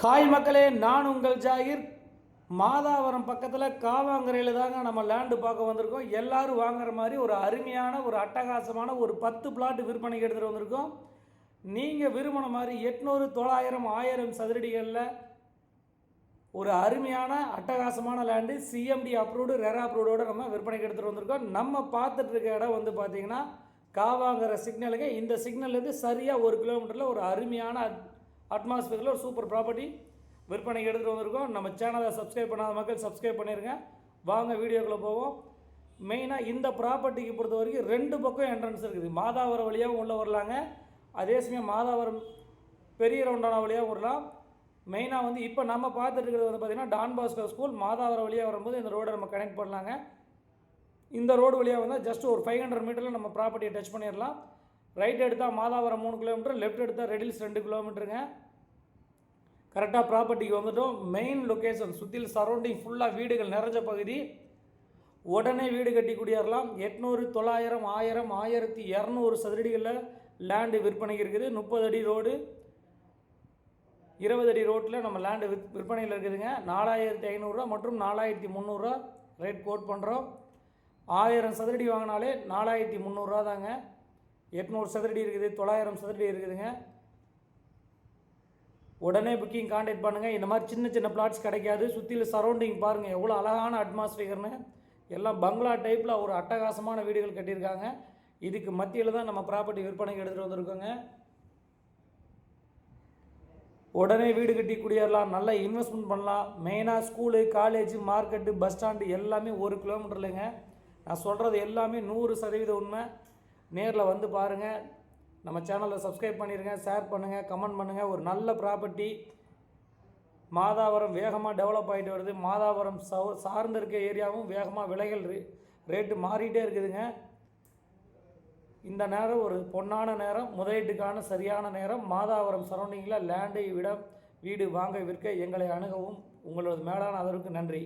Hi மக்களே, நான் உங்கள் ஜாகிர். மாதாவரம் பக்கத்தில் காவாங்கரையில் தாங்க நம்ம லேண்டு பார்க்க வந்திருக்கோம். எல்லோரும் வாங்குற மாதிரி ஒரு அருமையான ஒரு அட்டகாசமான ஒரு 10 பிளாட் விற்பனைக்கு எடுத்துகிட்டு வந்திருக்கோம். நீங்கள் விரும்பின மாதிரி 800, 900, 1000 சதுரடிகளில் ஒரு அருமையான அட்டகாசமான லேண்டு சிஎம்டி அப்ரூவ்டு ரெரா அப்ரூவ்டோடு நம்ம விற்பனைக்கு எடுத்துகிட்டு வந்திருக்கோம். நம்ம பார்த்துட்டு இருக்க இடம் வந்து பார்த்திங்கன்னா காவாங்கிற சிக்னலுக்கு இந்த சிக்னல்லேருந்து சரியாக 1 கிலோமீட்டரில் ஒரு அருமையான அட்மாஸ்பியரில் ஒரு சூப்பர் ப்ராப்பர்ட்டி விற்பனைக்கு எடுத்துகிட்டு வந்திருக்கோம். நம்ம சேனலை சப்ஸ்கிரைப் பண்ணாத மக்கள் சப்ஸ்கிரைப் பண்ணிடுங்க. வாங்க வீடியோக்குள்ளே போவோம். மெயினாக இந்த ப்ராப்பர்ட்டிக்கு பொறுத்த வரைக்கும் 2 பக்கம் என்ட்ரன்ஸ் இருக்குது. மாதாவரம் வழியாகவும் உள்ளே வரலாங்க, அதே சமயம் மாதாவரம் பெரிய ரவுண்டான வழியாகவும் வரலாம். மெயினாக வந்து இப்போ நம்ம பார்த்துட்டு இருக்கிறது வந்து பார்த்திங்கன்னா டான் பாஸ்கோ ஸ்கூல் மாதாவரம் வழியாக வரும்போது இந்த ரோடை நம்ம கனெக்ட் பண்ணலாங்க. இந்த ரோடு வழியாக வந்தால் ஜஸ்ட் ஒரு 500 மீட்டரில் நம்ம ப்ராப்பர்ட்டியை டச் பண்ணிடலாம். ரைட் எடுத்தால் மாதாவரம் 3 கிலோமீட்டர், லெஃப்ட் எடுத்தால் ரெடில்ஸ் 2 கிலோமீட்டருங்க. கரெக்டாக ப்ராப்பர்ட்டிக்கு வந்துட்டோம். மெயின் லொக்கேஷன் சுற்றில் சரௌண்டிங் ஃபுல்லாக வீடுகள் நிறைஞ்ச பகுதி. உடனே வீடு கட்டி குடியேறலாம். 800, 900, 1000, 1200 சதுரடிகளில் லேண்டு விற்பனைக்கு இருக்குது. 30 அடி ரோடு, 20 அடி ரோட்டில் நம்ம லேண்டு விற்பனையில் இருக்குதுங்க. 4500 மற்றும் 4300 ரேட் கோட் பண்ணுறோம். 1000 சதுரடி வாங்கினாலே 4300 தாங்க. 800 சதுரடி இருக்குது, 900 சதுரடி இருக்குதுங்க. உடனே புக்கிங் கான்டாக்ட் பண்ணுங்கள். இந்த மாதிரி சின்ன சின்ன பிளாட்ஸ் கிடைக்காது. சுற்றில சரௌண்டிங் பாருங்கள் எவ்வளோ அழகான அட்மாஸ்பியர்னு. எல்லாம் பங்களா டைப்பில் ஒரு அட்டகாசமான வீடுகள் கட்டியிருக்காங்க. இதுக்கு மத்தியில் தான் நம்ம ப்ராப்பர்ட்டி விற்பனைக்கு எடுத்துகிட்டு வந்திருக்கோங்க. உடனே வீடு கட்டி குடியேறலாம், நல்லா இன்வெஸ்ட்மெண்ட் பண்ணலாம். மெயினாக school, college, market, bus stand எல்லாமே 1 கிலோமீட்டர்லைங்க. நான் சொல்கிறது எல்லாமே 100% உண்மை. நேரில் வந்து பாருங்கள். நம்ம சேனலை சப்ஸ்கிரைப் பண்ணிடுங்க, ஷேர் பண்ணுங்கள், கமெண்ட் பண்ணுங்கள். ஒரு நல்ல ப்ராப்பர்ட்டி. மாதாவரம் வேகமாக டெவலப் ஆகிட்டு வருது. மாதாவரம் சார்ந்த இருக்க ஏரியாவும் வேகமாக விலைகள் ரேட்டு மாறிட்டே இருக்குதுங்க. இந்த நேரம் ஒரு பொன்னான நேரம், முதலீட்டுக்கான சரியான நேரம். மாதாவரம் சரௌண்டிங்கில் லேண்டு, வீடு வாங்க விற்க எங்களை அணுகவும். உங்களது மேலான அதற்கு நன்றி.